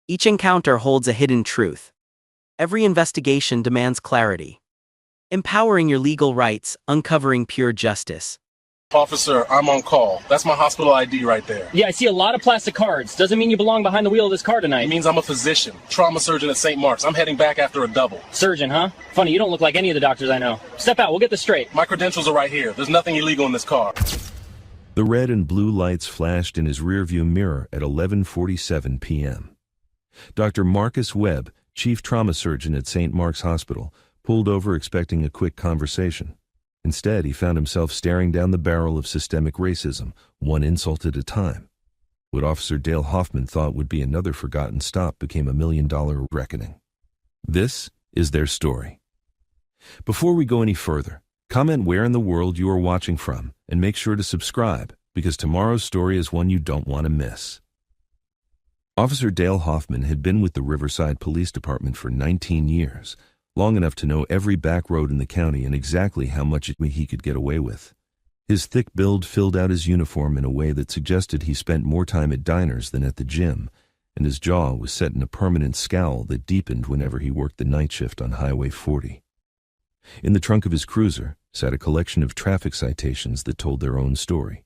Each encounter holds a hidden truth. Every investigation demands clarity. Empowering your legal rights, uncovering pure justice. Officer, I'm on call. That's my hospital ID right there. Yeah, I see a lot of plastic cards. Doesn't mean you belong behind the wheel of this car tonight. It means I'm a physician, trauma surgeon at St. Mark's. I'm heading back after a double. Surgeon, huh? Funny, you don't look like any of the doctors I know. Step out, we'll get this straight. My credentials are right here. There's nothing illegal in this car. The red and blue lights flashed in his rearview mirror at 11:47 p.m. Dr. Marcus Webb, chief trauma surgeon at St. Mark's Hospital, pulled over expecting a quick conversation. Instead, he found himself staring down the barrel of systemic racism, one insult at a time. What Officer Dale Hoffman thought would be another forgotten stop became a $1 million reckoning. This is their story. Before we go any further, comment where in the world you are watching from, and make sure to subscribe, because tomorrow's story is one you don't want to miss. Officer Dale Hoffman had been with the Riverside Police Department for 19 years, long enough to know every back road in the county and exactly how much he could get away with. His thick build filled out his uniform in a way that suggested he spent more time at diners than at the gym, and his jaw was set in a permanent scowl that deepened whenever he worked the night shift on Highway 40. In the trunk of his cruiser sat a collection of traffic citations that told their own story.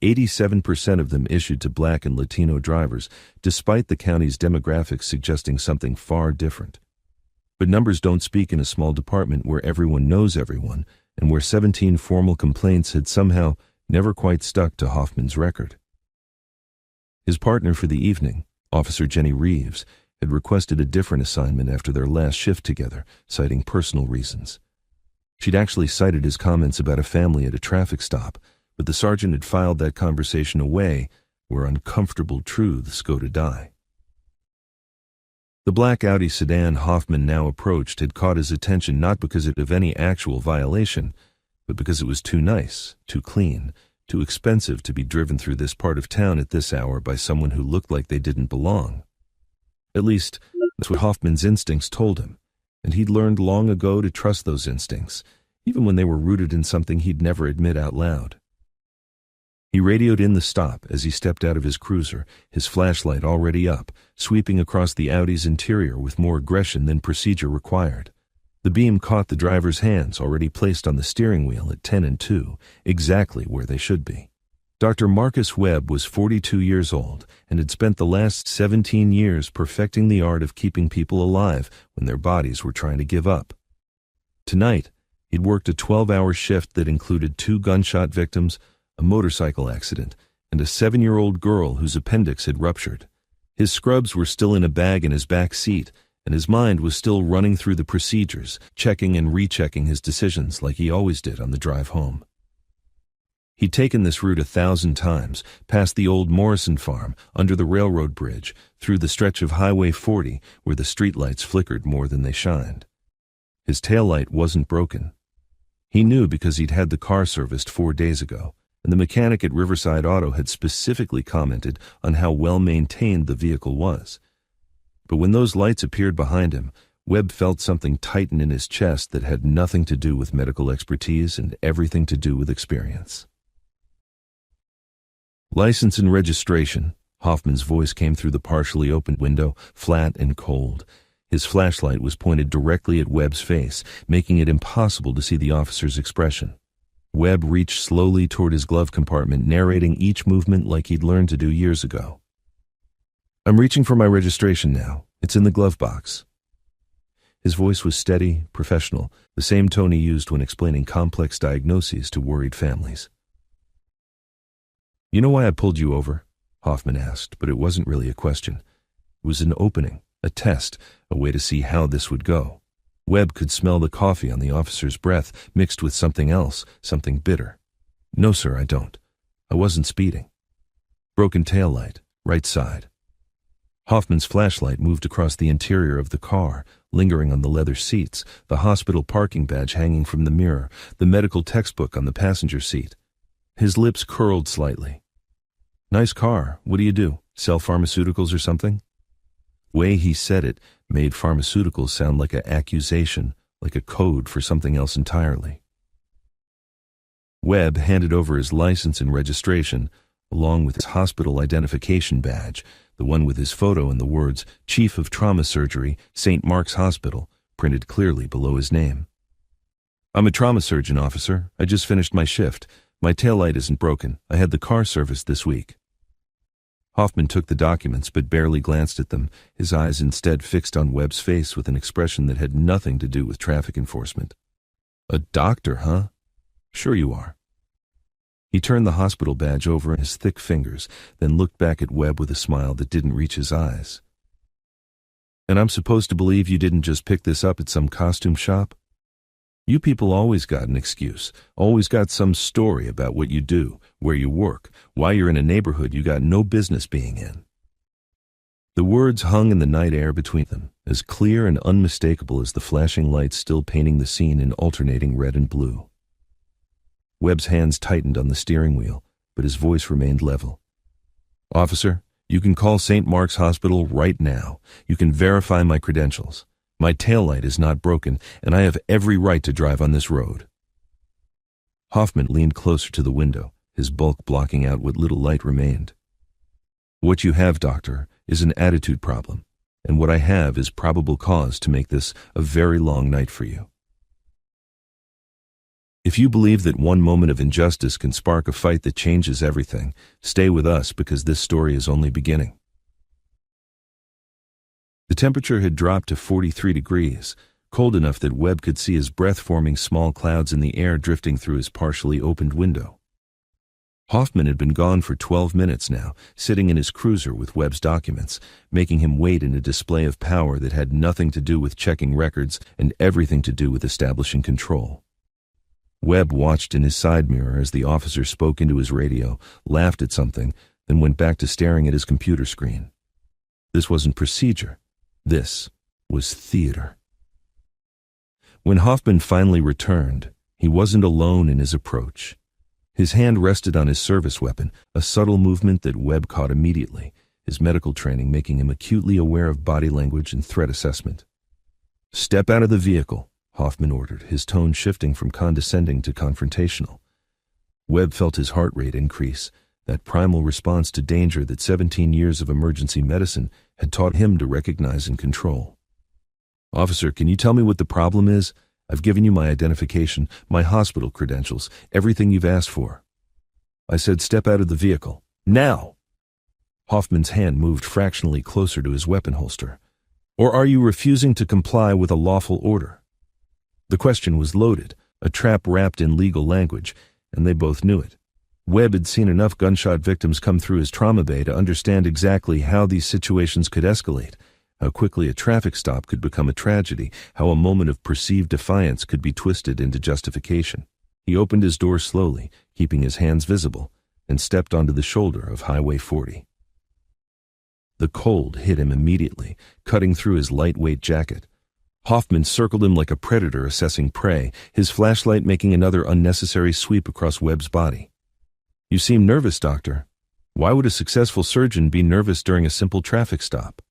87% of them issued to Black and Latino drivers, despite the county's demographics suggesting something far different. But numbers don't speak in a small department where everyone knows everyone, and where 17 formal complaints had somehow never quite stuck to Hoffman's record. His partner for the evening, Officer Jenny Reeves, had requested a different assignment after their last shift together, citing personal reasons. She'd actually cited his comments about a family at a traffic stop, but the sergeant had filed that conversation away where uncomfortable truths go to die. The black Audi sedan Hoffman now approached had caught his attention not because of any actual violation, but because it was too nice, too clean, too expensive to be driven through this part of town at this hour by someone who looked like they didn't belong. At least, that's what Hoffman's instincts told him, and he'd learned long ago to trust those instincts, even when they were rooted in something he'd never admit out loud. He radioed in the stop as he stepped out of his cruiser, his flashlight already up, sweeping across the Audi's interior with more aggression than procedure required. The beam caught the driver's hands already placed on the steering wheel at 10 and 2, exactly where they should be. Dr. Marcus Webb was 42 years old and had spent the last 17 years perfecting the art of keeping people alive when their bodies were trying to give up. Tonight, he'd worked a 12-hour shift that included 2 gunshot victims, a motorcycle accident, and a 7-year-old girl whose appendix had ruptured. His scrubs were still in a bag in his back seat, and his mind was still running through the procedures, checking and rechecking his decisions like he always did on the drive home. He'd taken this route 1,000 times, past the old Morrison farm, under the railroad bridge, through the stretch of Highway 40 where the streetlights flickered more than they shined. His taillight wasn't broken. He knew because he'd had the car serviced 4 days ago, and the mechanic at Riverside Auto had specifically commented on how well-maintained the vehicle was. But when those lights appeared behind him, Webb felt something tighten in his chest that had nothing to do with medical expertise and everything to do with experience. License and registration. Hoffman's voice came through the partially opened window, flat and cold. His flashlight was pointed directly at Webb's face, making it impossible to see the officer's expression. Webb reached slowly toward his glove compartment, narrating each movement like he'd learned to do years ago. "I'm reaching for my registration now. It's in the glove box." His voice was steady, professional, the same tone he used when explaining complex diagnoses to worried families. "You know why I pulled you over?" Hoffman asked, but it wasn't really a question. It was an opening, a test, a way to see how this would go. Webb could smell the coffee on the officer's breath mixed with something else, something bitter. "No, sir, I don't. I wasn't speeding." "Broken taillight, right side." Hoffman's flashlight moved across the interior of the car, lingering on the leather seats, the hospital parking badge hanging from the mirror, the medical textbook on the passenger seat. His lips curled slightly. "Nice car. What do you do? Sell pharmaceuticals or something?" Way he said it made pharmaceuticals sound like an accusation, like a code for something else entirely. Webb handed over his license and registration, along with his hospital identification badge, the one with his photo and the words Chief of Trauma Surgery, St. Mark's Hospital, printed clearly below his name. I'm a trauma surgeon, officer. I just finished my shift. My taillight isn't broken. I had the car serviced this week. Hoffman took the documents but barely glanced at them, his eyes instead fixed on Webb's face with an expression that had nothing to do with traffic enforcement. A doctor, huh? Sure you are. He turned the hospital badge over in his thick fingers, then looked back at Webb with a smile that didn't reach his eyes. And I'm supposed to believe you didn't just pick this up at some costume shop? You people always got an excuse, always got some story about what you do, where you work, why you're in a neighborhood you got no business being in. The words hung in the night air between them, as clear and unmistakable as the flashing lights still painting the scene in alternating red and blue. Webb's hands tightened on the steering wheel, but his voice remained level. Officer, you can call St. Mark's Hospital right now. You can verify my credentials. My taillight is not broken, and I have every right to drive on this road. Hoffman leaned closer to the window, his bulk blocking out what little light remained. What you have, doctor, is an attitude problem, and what I have is probable cause to make this a very long night for you. If you believe that one moment of injustice can spark a fight that changes everything, stay with us because this story is only beginning. The temperature had dropped to 43 degrees, cold enough that Webb could see his breath forming small clouds in the air drifting through his partially opened window. Hoffman had been gone for 12 minutes now, sitting in his cruiser with Webb's documents, making him wait in a display of power that had nothing to do with checking records and everything to do with establishing control. Webb watched in his side mirror as the officer spoke into his radio, laughed at something, then went back to staring at his computer screen. This wasn't procedure. This was theater. When Hoffman finally returned, he wasn't alone in his approach. His hand rested on his service weapon, a subtle movement that Webb caught immediately, his medical training making him acutely aware of body language and threat assessment. "Step out of the vehicle," Hoffman ordered, his tone shifting from condescending to confrontational. Webb felt his heart rate increase, that primal response to danger that 17 years of emergency medicine had taught him to recognize and control. "Officer, can you tell me what the problem is? I've given you my identification, my hospital credentials, everything you've asked for." I said step out of the vehicle. Now! Hoffman's hand moved fractionally closer to his weapon holster. "Or are you refusing to comply with a lawful order?" The question was loaded, a trap wrapped in legal language, and they both knew it. Webb had seen enough gunshot victims come through his trauma bay to understand exactly how these situations could escalate, how quickly a traffic stop could become a tragedy, how a moment of perceived defiance could be twisted into justification. He opened his door slowly, keeping his hands visible, and stepped onto the shoulder of Highway 40. The cold hit him immediately, cutting through his lightweight jacket. Hoffman circled him like a predator assessing prey, his flashlight making another unnecessary sweep across Webb's body. "You seem nervous, doctor. Why would a successful surgeon be nervous during a simple traffic stop?"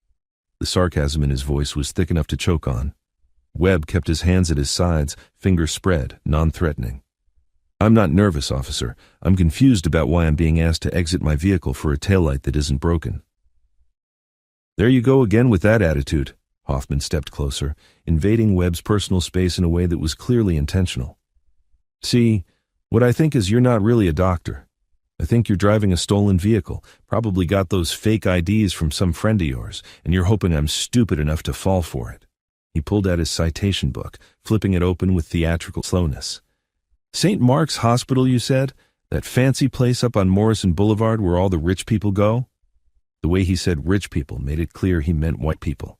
The sarcasm in his voice was thick enough to choke on. Webb kept his hands at his sides, fingers spread, non-threatening. "I'm not nervous, officer. I'm confused about why I'm being asked to exit my vehicle for a taillight that isn't broken." "There you go again with that attitude." Hoffman stepped closer, invading Webb's personal space in a way that was clearly intentional. "See, what I think is you're not really a doctor. I think you're driving a stolen vehicle, probably got those fake IDs from some friend of yours, and you're hoping I'm stupid enough to fall for it." He pulled out his citation book, flipping it open with theatrical slowness. "St. Mark's Hospital, you said? That fancy place up on Morrison Boulevard where all the rich people go?" The way he said rich people made it clear he meant white people.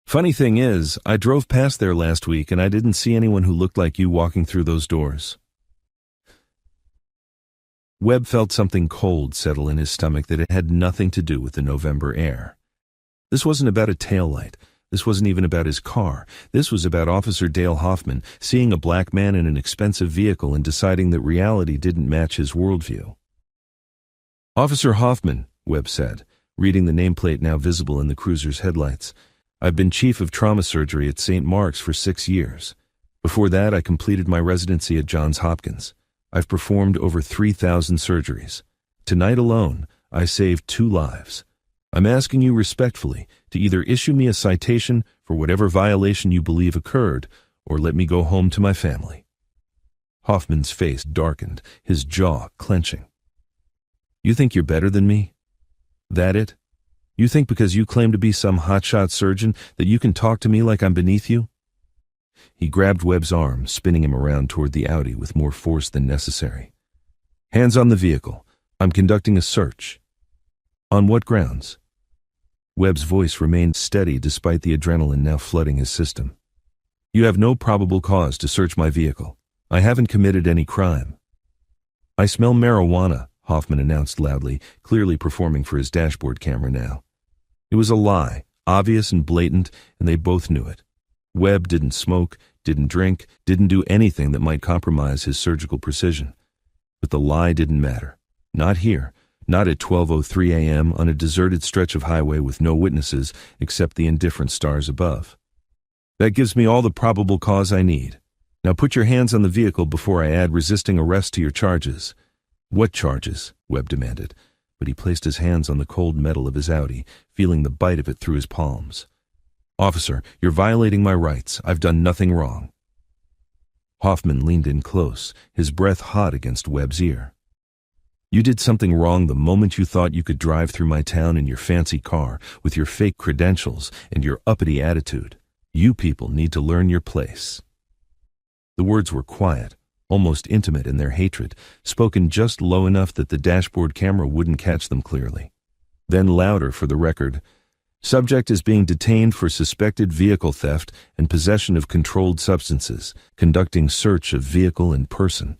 "Funny thing is, I drove past there last week and I didn't see anyone who looked like you walking through those doors." Webb felt something cold settle in his stomach that it had nothing to do with the November air. This wasn't about a taillight. This wasn't even about his car. This was about Officer Dale Hoffman seeing a black man in an expensive vehicle and deciding that reality didn't match his worldview. "Officer Hoffman," Webb said, reading the nameplate now visible in the cruiser's headlights. "I've been chief of trauma surgery at St. Mark's for 6 years. Before that, I completed my residency at Johns Hopkins. I've performed over 3,000 surgeries. Tonight alone, I saved 2 lives. I'm asking you respectfully to either issue me a citation for whatever violation you believe occurred, or let me go home to my family." Hoffman's face darkened, his jaw clenching. "You think you're better than me? That it? You think because you claim to be some hotshot surgeon that you can talk to me like I'm beneath you?" He grabbed Webb's arm, spinning him around toward the Audi with more force than necessary. "Hands on the vehicle. I'm conducting a search." "On what grounds?" Webb's voice remained steady despite the adrenaline now flooding his system. "You have no probable cause to search my vehicle. I haven't committed any crime." "I smell marijuana," Hoffman announced loudly, clearly performing for his dashboard camera now. It was a lie, obvious and blatant, and they both knew it. Webb didn't smoke, didn't drink, didn't do anything that might compromise his surgical precision. But the lie didn't matter. Not here, not at 12:03 a.m. on a deserted stretch of highway with no witnesses except the indifferent stars above. "That gives me all the probable cause I need. Now put your hands on the vehicle before I add resisting arrest to your charges." "What charges?" Webb demanded, but he placed his hands on the cold metal of his Audi, feeling the bite of it through his palms. "Officer, you're violating my rights. I've done nothing wrong." Hoffman leaned in close, his breath hot against Webb's ear. "You did something wrong the moment you thought you could drive through my town in your fancy car with your fake credentials and your uppity attitude. You people need to learn your place." The words were quiet, almost intimate in their hatred, spoken just low enough that the dashboard camera wouldn't catch them clearly. Then louder for the record, "Subject is being detained for suspected vehicle theft and possession of controlled substances, conducting search of vehicle and person."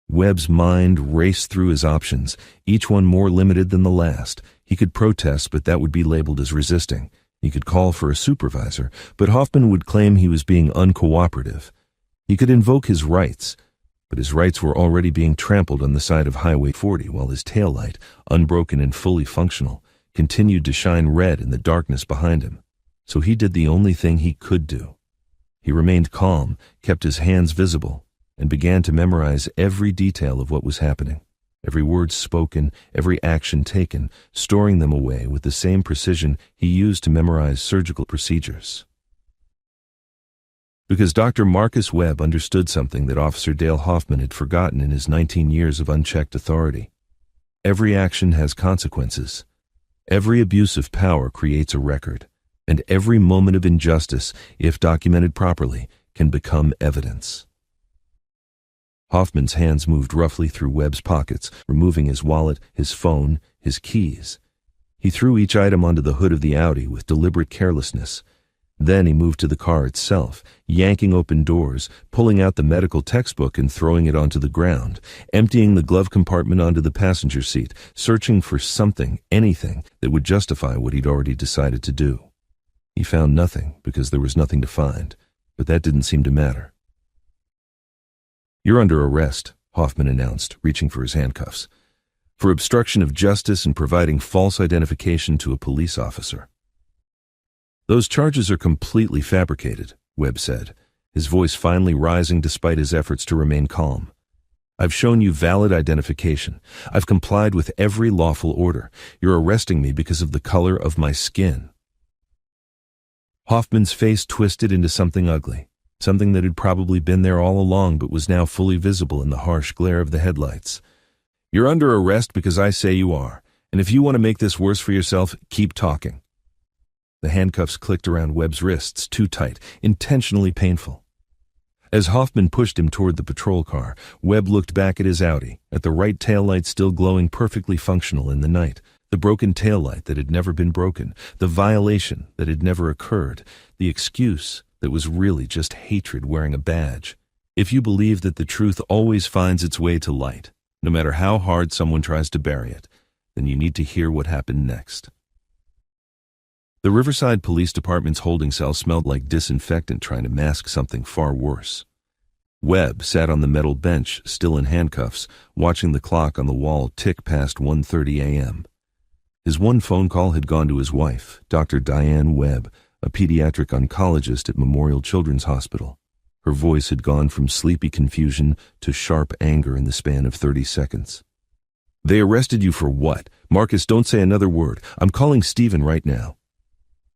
Webb's mind raced through his options, each one more limited than the last. He could protest, but that would be labeled as resisting. He could call for a supervisor, but Hoffman would claim he was being uncooperative. He could invoke his rights, but his rights were already being trampled on the side of Highway 40 while his taillight, unbroken and fully functional, continued to shine red in the darkness behind him. So he did the only thing he could do. He remained calm, kept his hands visible, and began to memorize every detail of what was happening, every word spoken, every action taken, storing them away with the same precision he used to memorize surgical procedures. Because Dr. Marcus Webb understood something that Officer Dale Hoffman had forgotten in his 19 years of unchecked authority. Every action has consequences. Every abuse of power creates a record, and every moment of injustice, if documented properly, can become evidence. Hoffman's hands moved roughly through Webb's pockets, removing his wallet, his phone, his keys. He threw each item onto the hood of the Audi with deliberate carelessness. Then he moved to the car itself, yanking open doors, pulling out the medical textbook and throwing it onto the ground, emptying the glove compartment onto the passenger seat, searching for something, anything, that would justify what he'd already decided to do. He found nothing because there was nothing to find, but that didn't seem to matter. "You're under arrest," Hoffman announced, reaching for his handcuffs, "for obstruction of justice and providing false identification to a police officer." "Those charges are completely fabricated," Webb said, his voice finally rising despite his efforts to remain calm. "I've shown you valid identification. I've complied with every lawful order. You're arresting me because of the color of my skin." Hoffman's face twisted into something ugly, something that had probably been there all along but was now fully visible in the harsh glare of the headlights. "You're under arrest because I say you are, and if you want to make this worse for yourself, keep talking." The handcuffs clicked around Webb's wrists, too tight, intentionally painful. As Hoffman pushed him toward the patrol car, Webb looked back at his Audi, at the right taillight still glowing perfectly functional in the night, the broken taillight that had never been broken, the violation that had never occurred, the excuse that was really just hatred wearing a badge. If you believe that the truth always finds its way to light, no matter how hard someone tries to bury it, then you need to hear what happened next. The Riverside Police Department's holding cell smelled like disinfectant trying to mask something far worse. Webb sat on the metal bench, still in handcuffs, watching the clock on the wall tick past 1:30 a.m. His one phone call had gone to his wife, Dr. Diane Webb, a pediatric oncologist at Memorial Children's Hospital. Her voice had gone from sleepy confusion to sharp anger in the span of 30 seconds. "They arrested you for what? Marcus, don't say another word. I'm calling Stephen right now.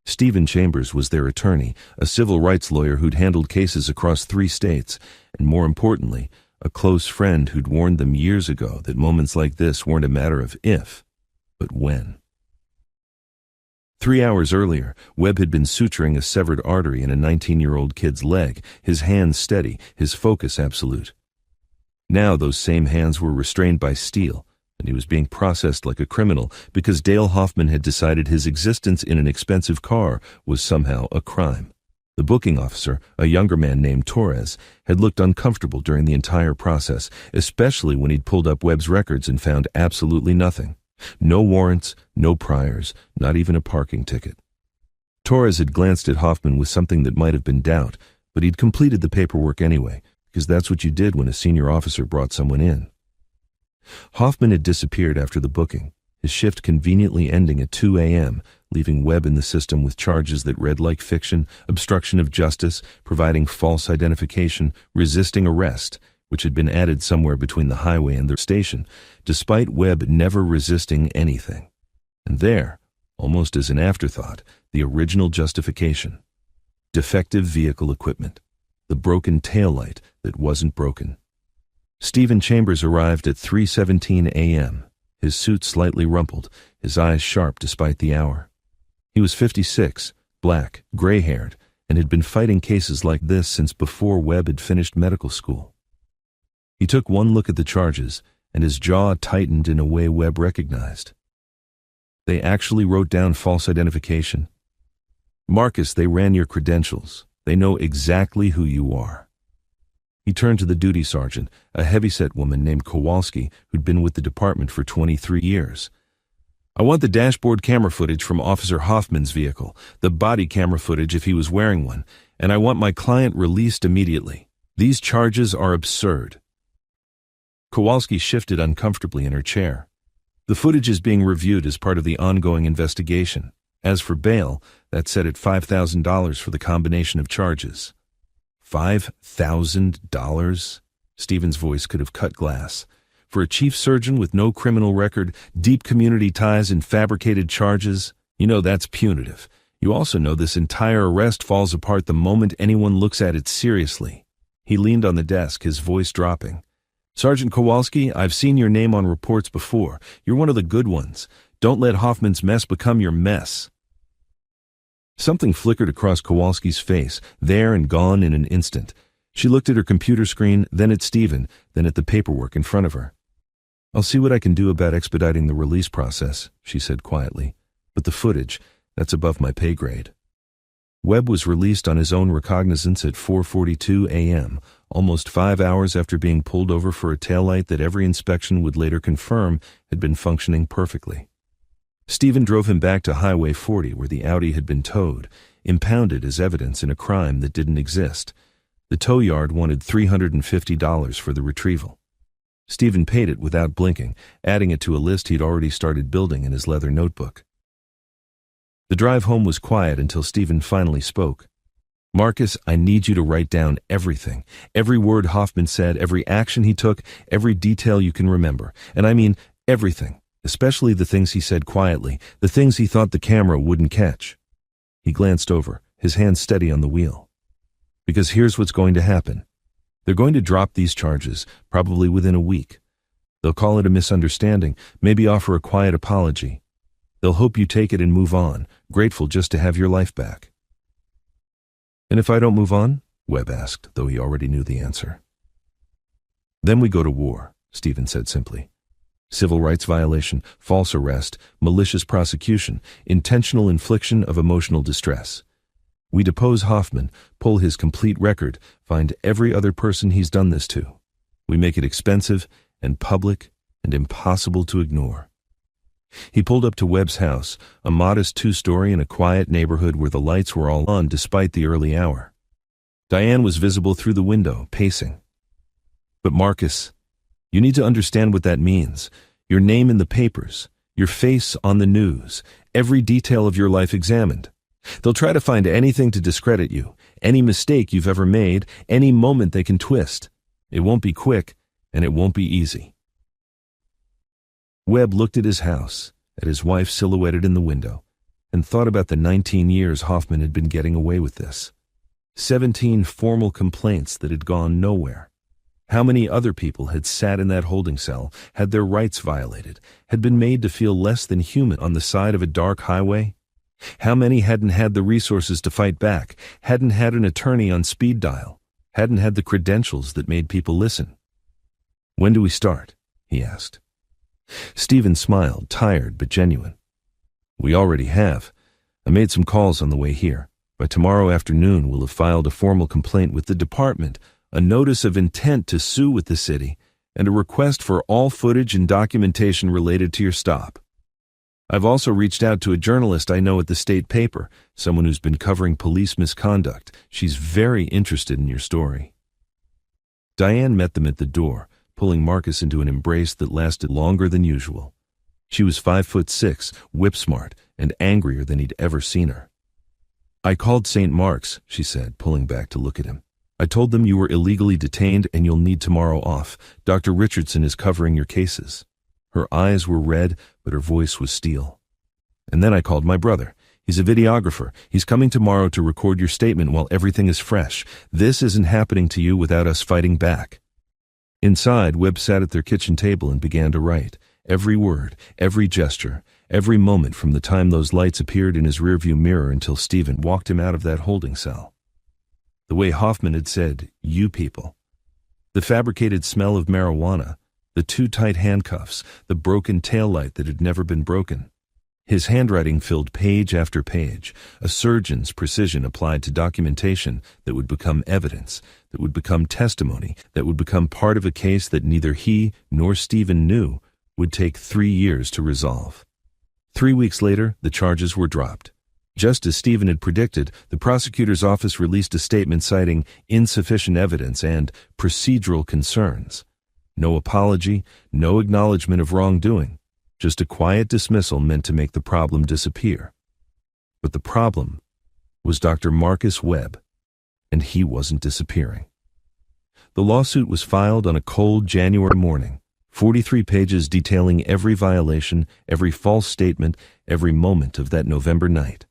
Stephen Chambers was their attorney, a civil rights lawyer who'd handled cases across 3 states, and more importantly, a close friend who'd warned them years ago that moments like this weren't a matter of if, but when. 3 hours earlier, Webb had been suturing a severed artery in a 19-year-old kid's leg, his hands steady, his focus absolute. Now those same hands were restrained by steel, and he was being processed like a criminal because Dale Hoffman had decided his existence in an expensive car was somehow a crime. The booking officer, a younger man named Torres, had looked uncomfortable during the entire process, especially when he'd pulled up Webb's records and found absolutely nothing. No warrants, no priors, not even a parking ticket. Torres had glanced at Hoffman with something that might have been doubt, but he'd completed the paperwork anyway, because that's what you did when a senior officer brought someone in. Hoffman had disappeared after the booking, his shift conveniently ending at 2 a.m., leaving Webb in the system with charges that read like fiction: obstruction of justice, providing false identification, resisting arrest, which had been added somewhere between the highway and the station, despite Webb never resisting anything. And there, almost as an afterthought, the original justification: defective vehicle equipment, the broken taillight that wasn't broken. Stephen Chambers arrived at 3:17 a.m., his suit slightly rumpled, his eyes sharp despite the hour. He was 56, black, gray-haired, and had been fighting cases like this since before Webb had finished medical school. He took one look at the charges, and his jaw tightened in a way Webb recognized. They actually wrote down false identification. Marcus, they ran your credentials. They know exactly who you are. He turned to the duty sergeant, a heavyset woman named Kowalski, who'd been with the department for 23 years. I want the dashboard camera footage from Officer Hoffman's vehicle, the body camera footage if he was wearing one, and I want my client released immediately. These charges are absurd. Kowalski shifted uncomfortably in her chair. The footage is being reviewed as part of the ongoing investigation. As for bail, that's set at $5,000 for the combination of charges. $5,000? Stephen's voice could have cut glass. For a chief surgeon with no criminal record, deep community ties, and fabricated charges? You know that's punitive. You also know this entire arrest falls apart the moment anyone looks at it seriously. He leaned on the desk, his voice dropping. Sergeant Kowalski, I've seen your name on reports before. You're one of the good ones. Don't let Hoffman's mess become your mess. Something flickered across Kowalski's face, there and gone in an instant. She looked at her computer screen, then at Stephen, then at the paperwork in front of her. I'll see what I can do about expediting the release process, she said quietly. But the footage, that's above my pay grade. Webb was released on his own recognizance at 4:42 a.m., almost 5 hours after being pulled over for a taillight that every inspection would later confirm had been functioning perfectly. Stephen drove him back to Highway 40 where the Audi had been towed, impounded as evidence in a crime that didn't exist. The tow yard wanted $350 for the retrieval. Stephen paid it without blinking, adding it to a list he'd already started building in his leather notebook. The drive home was quiet until Stephen finally spoke. Marcus, I need you to write down everything. Every word Hoffman said, every action he took, every detail you can remember. And I mean everything. Especially the things he said quietly, the things he thought the camera wouldn't catch. He glanced over, his hand steady on the wheel. Because here's what's going to happen. They're going to drop these charges, probably within a week. They'll call it a misunderstanding, maybe offer a quiet apology. They'll hope you take it and move on, grateful just to have your life back. And if I don't move on? Webb asked, though he already knew the answer. Then we go to war, Stephen said simply. Civil rights violation, false arrest, malicious prosecution, intentional infliction of emotional distress. We depose Hoffman, pull his complete record, find every other person he's done this to. We make it expensive and public and impossible to ignore. He pulled up to Webb's house, a modest 2-story in a quiet neighborhood where the lights were all on despite the early hour. Diane was visible through the window, pacing. But Marcus, you need to understand what that means. Your name in the papers, your face on the news, every detail of your life examined. They'll try to find anything to discredit you, any mistake you've ever made, any moment they can twist. It won't be quick, and it won't be easy. Webb looked at his house, at his wife silhouetted in the window, and thought about the 19 years Hoffman had been getting away with this. 17 formal complaints that had gone nowhere. How many other people had sat in that holding cell, had their rights violated, had been made to feel less than human on the side of a dark highway? How many hadn't had the resources to fight back, hadn't had an attorney on speed dial, hadn't had the credentials that made people listen? "When do we start?" he asked. Stephen smiled, tired but genuine. "We already have. I made some calls on the way here. By tomorrow afternoon we'll have filed a formal complaint with the department, a notice of intent to sue with the city, and a request for all footage and documentation related to your stop. I've also reached out to a journalist I know at the state paper, someone who's been covering police misconduct. She's very interested in your story." Diane met them at the door, pulling Marcus into an embrace that lasted longer than usual. She was 5'6", whip-smart, and angrier than he'd ever seen her. "I called St. Mark's," she said, pulling back to look at him. "I told them you were illegally detained and you'll need tomorrow off. Dr. Richardson is covering your cases." Her eyes were red, but her voice was steel. "And then I called my brother. He's a videographer. He's coming tomorrow to record your statement while everything is fresh. This isn't happening to you without us fighting back." Inside, Webb sat at their kitchen table and began to write. Every word, every gesture, every moment from the time those lights appeared in his rearview mirror until Stephen walked him out of that holding cell. The way Hoffman had said, "you people." The fabricated smell of marijuana, the too tight handcuffs, the broken taillight that had never been broken. His handwriting filled page after page, a surgeon's precision applied to documentation that would become evidence, that would become testimony, that would become part of a case that neither he nor Stephen knew would take 3 years to resolve. 3 weeks later, the charges were dropped. Just as Stephen had predicted, the prosecutor's office released a statement citing insufficient evidence and procedural concerns. No apology, no acknowledgement of wrongdoing, just a quiet dismissal meant to make the problem disappear. But the problem was Dr. Marcus Webb, and he wasn't disappearing. The lawsuit was filed on a cold January morning, 43 pages detailing every violation, every false statement, every moment of that November night.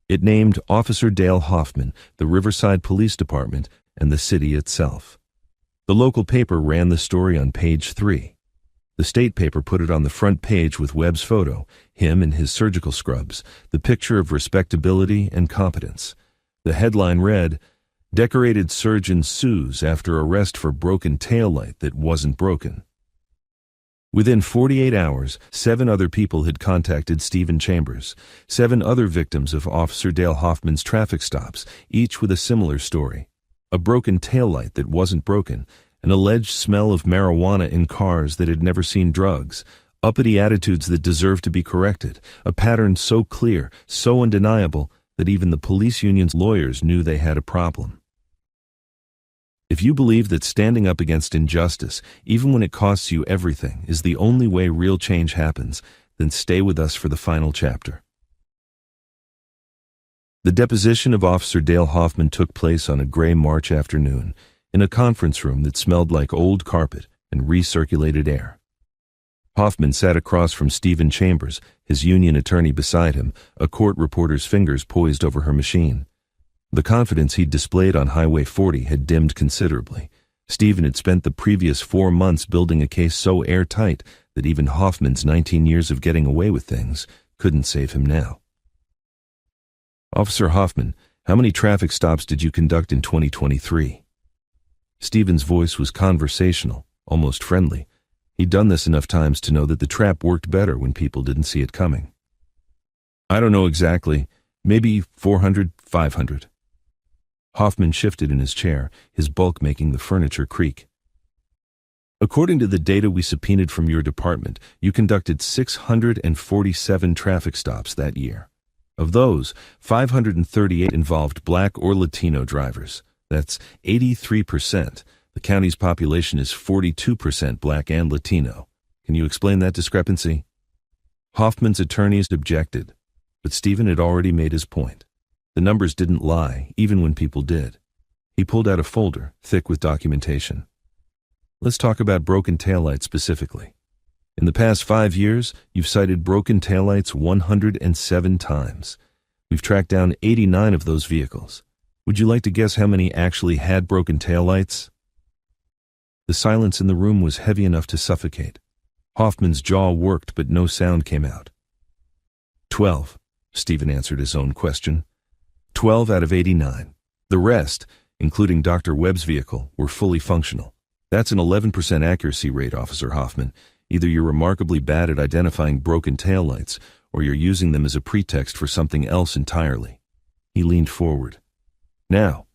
It named Officer Dale Hoffman, the Riverside Police Department, and the city itself. The local paper ran the story on page 3. The state paper put it on the front page with Webb's photo, him in his surgical scrubs, the picture of respectability and competence. The headline read, "Decorated Surgeon Sues After Arrest for Broken Taillight That Wasn't Broken." Within 48 hours, 7 other people had contacted Stephen Chambers, 7 other victims of Officer Dale Hoffman's traffic stops, each with a similar story. A broken taillight that wasn't broken, an alleged smell of marijuana in cars that had never seen drugs, uppity attitudes that deserved to be corrected, a pattern so clear, so undeniable, that even the police union's lawyers knew they had a problem. If you believe that standing up against injustice, even when it costs you everything, is the only way real change happens, then stay with us for the final chapter. The deposition of Officer Dale Hoffman took place on a gray March afternoon in a conference room that smelled like old carpet and recirculated air. Hoffman sat across from Stephen Chambers, his union attorney beside him, a court reporter's fingers poised over her machine. The confidence he'd displayed on Highway 40 had dimmed considerably. Stephen had spent the previous 4 months building a case so airtight that even Hoffman's 19 years of getting away with things couldn't save him now. "Officer Hoffman, how many traffic stops did you conduct in 2023? Stephen's voice was conversational, almost friendly. He'd done this enough times to know that the trap worked better when people didn't see it coming. "I don't know exactly. Maybe 400, 500. Hoffman shifted in his chair, his bulk making the furniture creak. "According to the data we subpoenaed from your department, you conducted 647 traffic stops that year. Of those, 538 involved Black or Latino drivers. That's 83%. The county's population is 42% Black and Latino. Can you explain that discrepancy?" Hoffman's attorneys objected, but Stephen had already made his point. The numbers didn't lie, even when people did. He pulled out a folder, thick with documentation. "Let's talk about broken taillights specifically. In the past 5 years, you've cited broken taillights 107 times. We've tracked down 89 of those vehicles. Would you like to guess how many actually had broken taillights? The silence in the room was heavy enough to suffocate. Hoffman's jaw worked, but no sound came out. 12, Stephen answered his own question. 12 out of 89. The rest, including Dr. Webb's vehicle, were fully functional. That's an 11% accuracy rate, Officer Hoffman. Either you're remarkably bad at identifying broken taillights, or you're using them as a pretext for something else entirely. He leaned forward. Now,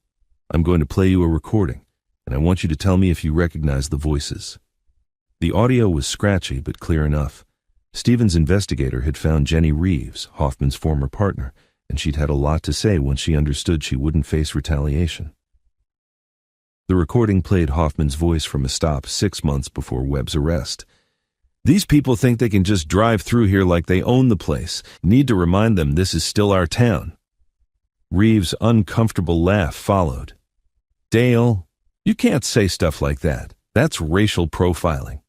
I'm going to play you a recording, and I want you to tell me if you recognize the voices. The audio was scratchy but clear enough. Stephen's investigator had found Jenny Reeves, Hoffman's former partner, and she'd had a lot to say once she understood she wouldn't face retaliation. The recording played Hoffman's voice from a stop 6 months before Webb's arrest. These people think they can just drive through here like they own the place. Need to remind them this is still our town. Reeves' uncomfortable laugh followed. Dale, you can't say stuff like that. That's racial profiling.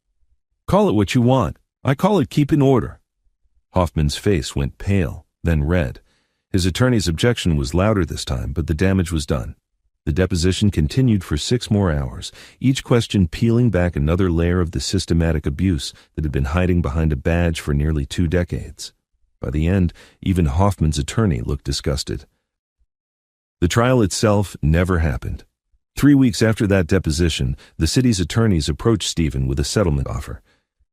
Call it what you want. I call it keep in order. Hoffman's face went pale, then red. His attorney's objection was louder this time, but the damage was done. The deposition continued for 6 more hours, each question peeling back another layer of the systematic abuse that had been hiding behind a badge for nearly 2 decades. By the end, even Hoffman's attorney looked disgusted. The trial itself never happened. 3 weeks after that deposition, the city's attorneys approached Stephen with a settlement offer.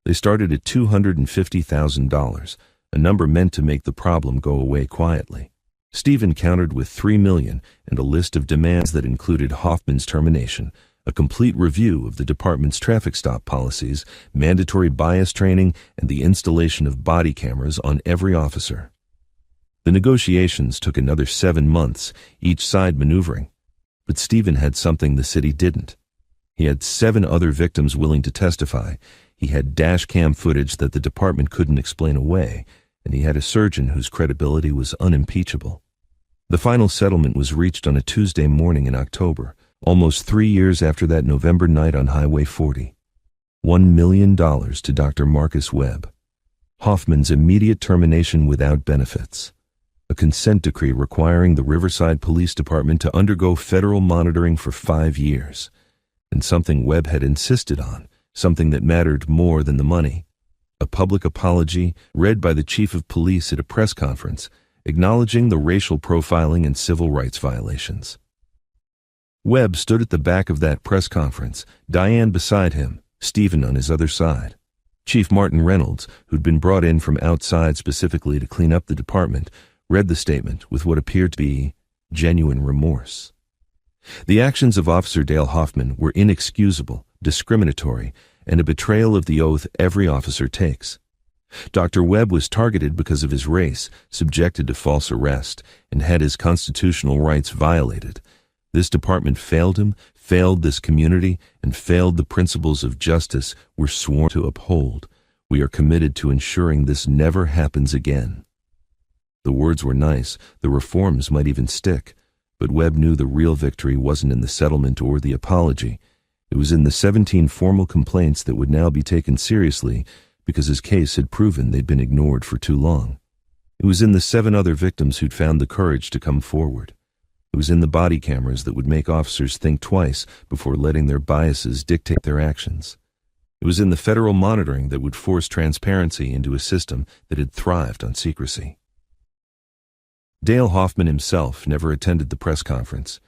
They started at $250,000, a number meant to make the problem go away quietly. Stephen countered with $3 million and a list of demands that included Hoffman's termination, a complete review of the department's traffic stop policies, mandatory bias training, and the installation of body cameras on every officer. The negotiations took another 7 months, each side maneuvering. But Stephen had something the city didn't. He had 7 other victims willing to testify. He had dash cam footage that the department couldn't explain away, and he had a surgeon whose credibility was unimpeachable. The final settlement was reached on a Tuesday morning in October, almost 3 years after that November night on Highway 40. $1 million to Dr. Marcus Webb. Hoffman's immediate termination without benefits. A consent decree requiring the Riverside Police Department to undergo federal monitoring for 5 years. And something Webb had insisted on, something that mattered more than the money. A public apology read by the chief of police at a press conference, acknowledging the racial profiling and civil rights violations. Webb stood at the back of that press conference, Diane beside him, Stephen on his other side. Chief Martin Reynolds, who'd been brought in from outside specifically to clean up the department, read the statement with what appeared to be genuine remorse. The actions of Officer Dale Hoffman were inexcusable, discriminatory, and a betrayal of the oath every officer takes. Dr. Webb was targeted because of his race, subjected to false arrest, and had his constitutional rights violated. This department failed him, failed this community, and failed the principles of justice we're sworn to uphold. We are committed to ensuring this never happens again. The words were nice, the reforms might even stick, but Webb knew the real victory wasn't in the settlement or the apology. It was in the 17 formal complaints that would now be taken seriously because his case had proven they'd been ignored for too long. It was in the 7 other victims who'd found the courage to come forward. It was in the body cameras that would make officers think twice before letting their biases dictate their actions. It was in the federal monitoring that would force transparency into a system that had thrived on secrecy. Dale Hoffman himself never attended the press conference.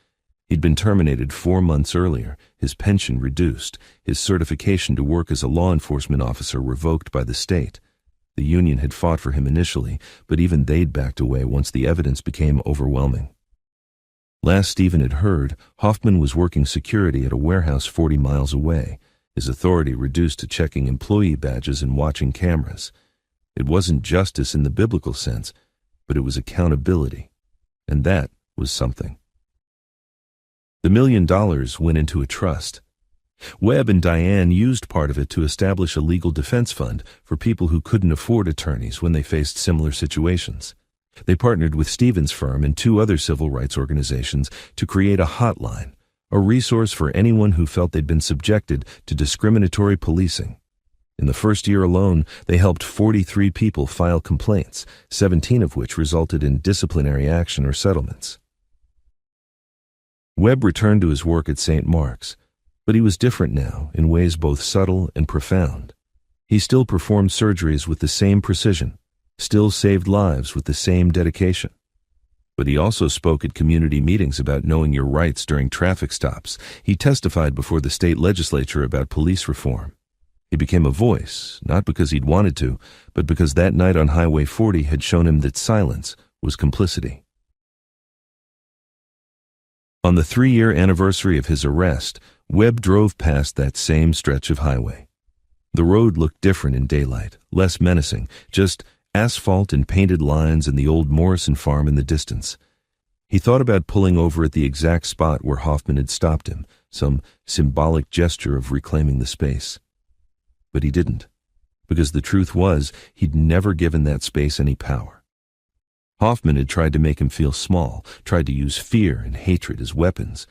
He'd been terminated 4 months earlier, his pension reduced, his certification to work as a law enforcement officer revoked by the state. The union had fought for him initially, but even they'd backed away once the evidence became overwhelming. Last Stephen had heard, Hoffman was working security at a warehouse 40 miles away, his authority reduced to checking employee badges and watching cameras. It wasn't justice in the biblical sense, but it was accountability, and that was something. The $1 million went into a trust. Webb and Diane used part of it to establish a legal defense fund for people who couldn't afford attorneys when they faced similar situations. They partnered with Stephen's firm and 2 other civil rights organizations to create a hotline, a resource for anyone who felt they'd been subjected to discriminatory policing. In the first year alone, they helped 43 people file complaints, 17 of which resulted in disciplinary action or settlements. Webb returned to his work at St. Mark's, but he was different now in ways both subtle and profound. He still performed surgeries with the same precision, still saved lives with the same dedication. But he also spoke at community meetings about knowing your rights during traffic stops. He testified before the state legislature about police reform. He became a voice, not because he'd wanted to, but because that night on Highway 40 had shown him that silence was complicity. On the 3-year anniversary of his arrest, Webb drove past that same stretch of highway. The road looked different in daylight, less menacing, just asphalt and painted lines and the old Morrison farm in the distance. He thought about pulling over at the exact spot where Hoffman had stopped him, some symbolic gesture of reclaiming the space. But he didn't, because the truth was he'd never given that space any power. Hoffman had tried to make him feel small, tried to use fear and hatred as weapons.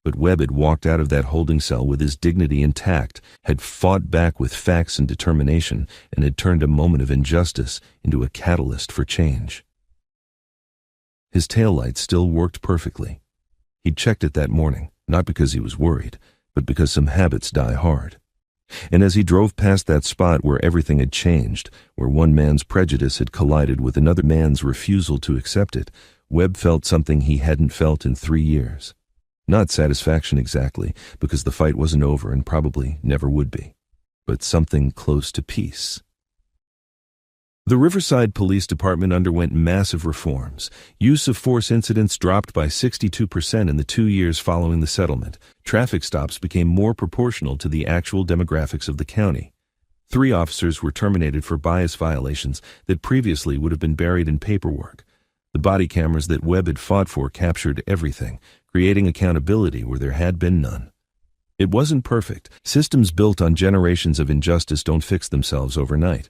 But Webb had walked out of that holding cell with his dignity intact, had fought back with facts and determination, and had turned a moment of injustice into a catalyst for change. His taillight still worked perfectly. He'd checked it that morning, not because he was worried, but because some habits die hard. And as he drove past that spot where everything had changed, where one man's prejudice had collided with another man's refusal to accept it, Webb felt something he hadn't felt in 3 years. Not satisfaction exactly, because the fight wasn't over and probably never would be, but something close to peace. The Riverside Police Department underwent massive reforms. Use of force incidents dropped by 62% in the 2 years following the settlement. Traffic stops became more proportional to the actual demographics of the county. 3 officers were terminated for bias violations that previously would have been buried in paperwork. The body cameras that Webb had fought for captured everything, creating accountability where there had been none. It wasn't perfect. Systems built on generations of injustice don't fix themselves overnight.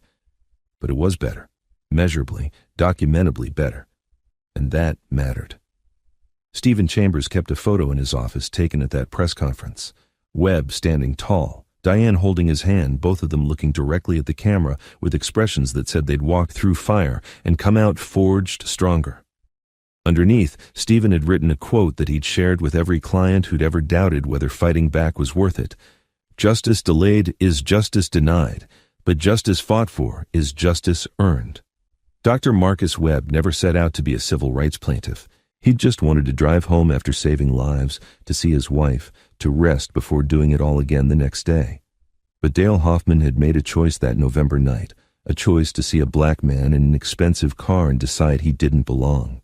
But it was better, measurably, documentably better. And that mattered. Stephen Chambers kept a photo in his office taken at that press conference. Webb standing tall, Diane holding his hand, both of them looking directly at the camera with expressions that said they'd walked through fire and come out forged stronger. Underneath, Stephen had written a quote that he'd shared with every client who'd ever doubted whether fighting back was worth it. "Justice delayed is justice denied, but justice fought for is justice earned." Dr. Marcus Webb never set out to be a civil rights plaintiff. He just wanted to drive home after saving lives, to see his wife, to rest before doing it all again the next day. But Dale Hoffman had made a choice that November night, a choice to see a black man in an expensive car and decide he didn't belong.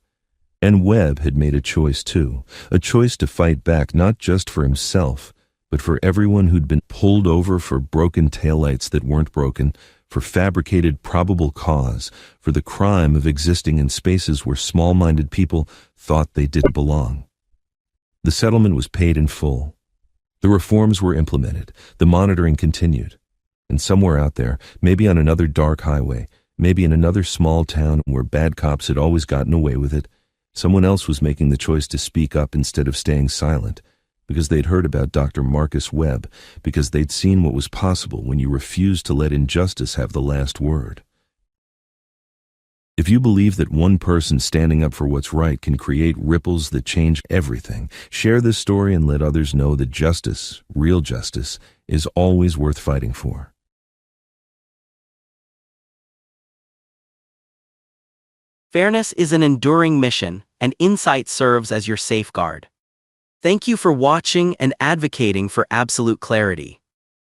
And Webb had made a choice too, a choice to fight back not just for himself, but for everyone who'd been pulled over for broken taillights that weren't broken, for fabricated probable cause, for the crime of existing in spaces where small-minded people thought they didn't belong. The settlement was paid in full. The reforms were implemented, the monitoring continued. And somewhere out there, maybe on another dark highway, maybe in another small town where bad cops had always gotten away with it, someone else was making the choice to speak up instead of staying silent, because they'd heard about Dr. Marcus Webb, because they'd seen what was possible when you refused to let injustice have the last word. If you believe that one person standing up for what's right can create ripples that change everything, share this story and let others know that justice, real justice, is always worth fighting for. Fairness is an enduring mission, and insight serves as your safeguard. Thank you for watching and advocating for absolute clarity.